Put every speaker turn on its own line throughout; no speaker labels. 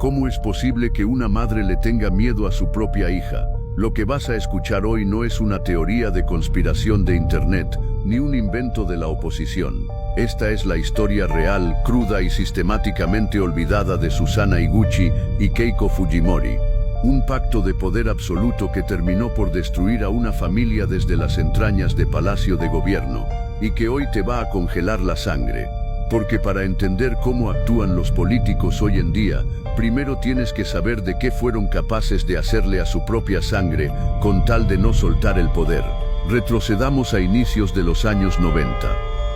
¿Cómo es posible que una madre le tenga miedo a su propia hija? Lo que vas a escuchar hoy no es una teoría de conspiración de Internet, ni un invento de la oposición. Esta es la historia real, cruda y sistemáticamente olvidada de Susana Higuchi y Keiko Fujimori. Un pacto de poder absoluto que terminó por destruir a una familia desde las entrañas de Palacio de Gobierno, y que hoy te va a congelar la sangre. Porque para entender cómo actúan los políticos hoy en día, primero tienes que saber de qué fueron capaces de hacerle a su propia sangre con tal de no soltar el poder. Retrocedamos a inicios de los años 90.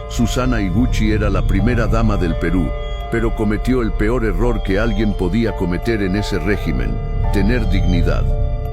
Susana Higuchi era la primera dama del Perú, pero cometió el peor error que alguien podía cometer en ese régimen: tener dignidad.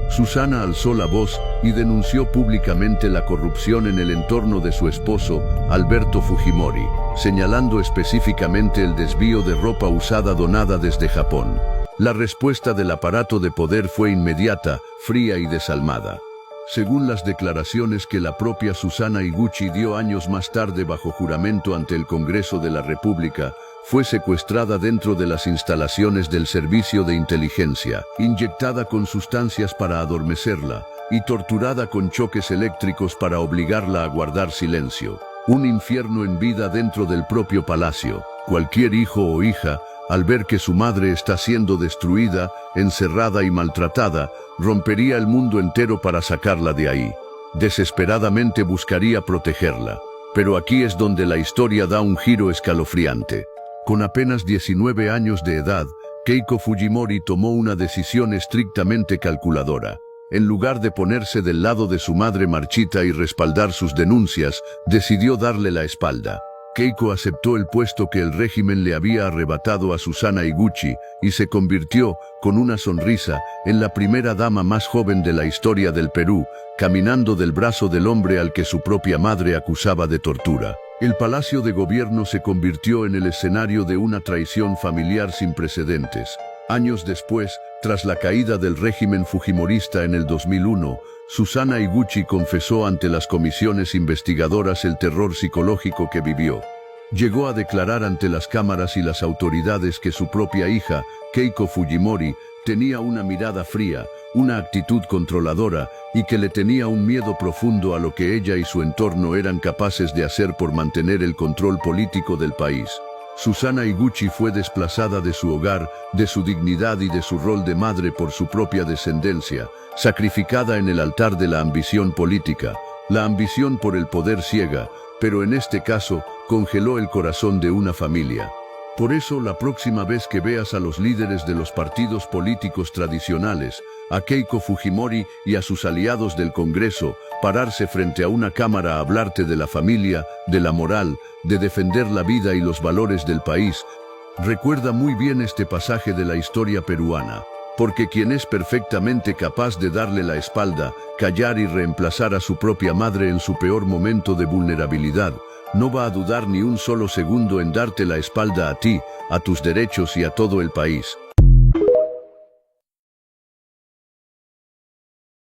Susana alzó la voz y denunció públicamente la corrupción en el entorno de su esposo, Alberto Fujimori, señalando específicamente el desvío de ropa usada donada desde Japón. La respuesta del aparato de poder fue inmediata, fría y desalmada. Según las declaraciones que la propia Susana Higuchi dio años más tarde bajo juramento ante el Congreso de la República, fue secuestrada dentro de las instalaciones del Servicio de Inteligencia, inyectada con sustancias para adormecerla y torturada con choques eléctricos para obligarla a guardar silencio. Un infierno en vida dentro del propio palacio. Cualquier hijo o hija, al ver que su madre está siendo destruida, encerrada y maltratada, rompería el mundo entero para sacarla de ahí. Desesperadamente buscaría protegerla. Pero aquí es donde la historia da un giro escalofriante. Con apenas 19 años de edad, Keiko Fujimori tomó una decisión estrictamente calculadora. En lugar de ponerse del lado de su madre marchita y respaldar sus denuncias, decidió darle la espalda. Keiko aceptó el puesto que el régimen le había arrebatado a Susana Higuchi y se convirtió, con una sonrisa, en la primera dama más joven de la historia del Perú, caminando del brazo del hombre al que su propia madre acusaba de tortura. El Palacio de Gobierno se convirtió en el escenario de una traición familiar sin precedentes. Años después, tras la caída del régimen fujimorista en el 2001, Susana Higuchi confesó ante las comisiones investigadoras el terror psicológico que vivió. Llegó a declarar ante las cámaras y las autoridades que su propia hija, Keiko Fujimori, tenía una mirada fría, una actitud controladora y que le tenía un miedo profundo a lo que ella y su entorno eran capaces de hacer por mantener el control político del país. Susana Higuchi fue desplazada de su hogar, de su dignidad y de su rol de madre por su propia descendencia, sacrificada en el altar de la ambición política. La ambición por el poder ciega, pero en este caso, congeló el corazón de una familia. Por eso, la próxima vez que veas a los líderes de los partidos políticos tradicionales, a Keiko Fujimori y a sus aliados del Congreso, pararse frente a una cámara a hablarte de la familia, de la moral, de defender la vida y los valores del país, recuerda muy bien este pasaje de la historia peruana. Porque quien es perfectamente capaz de darle la espalda, callar y reemplazar a su propia madre en su peor momento de vulnerabilidad, no va a dudar ni un solo segundo en darte la espalda a ti, a tus derechos y a todo el país.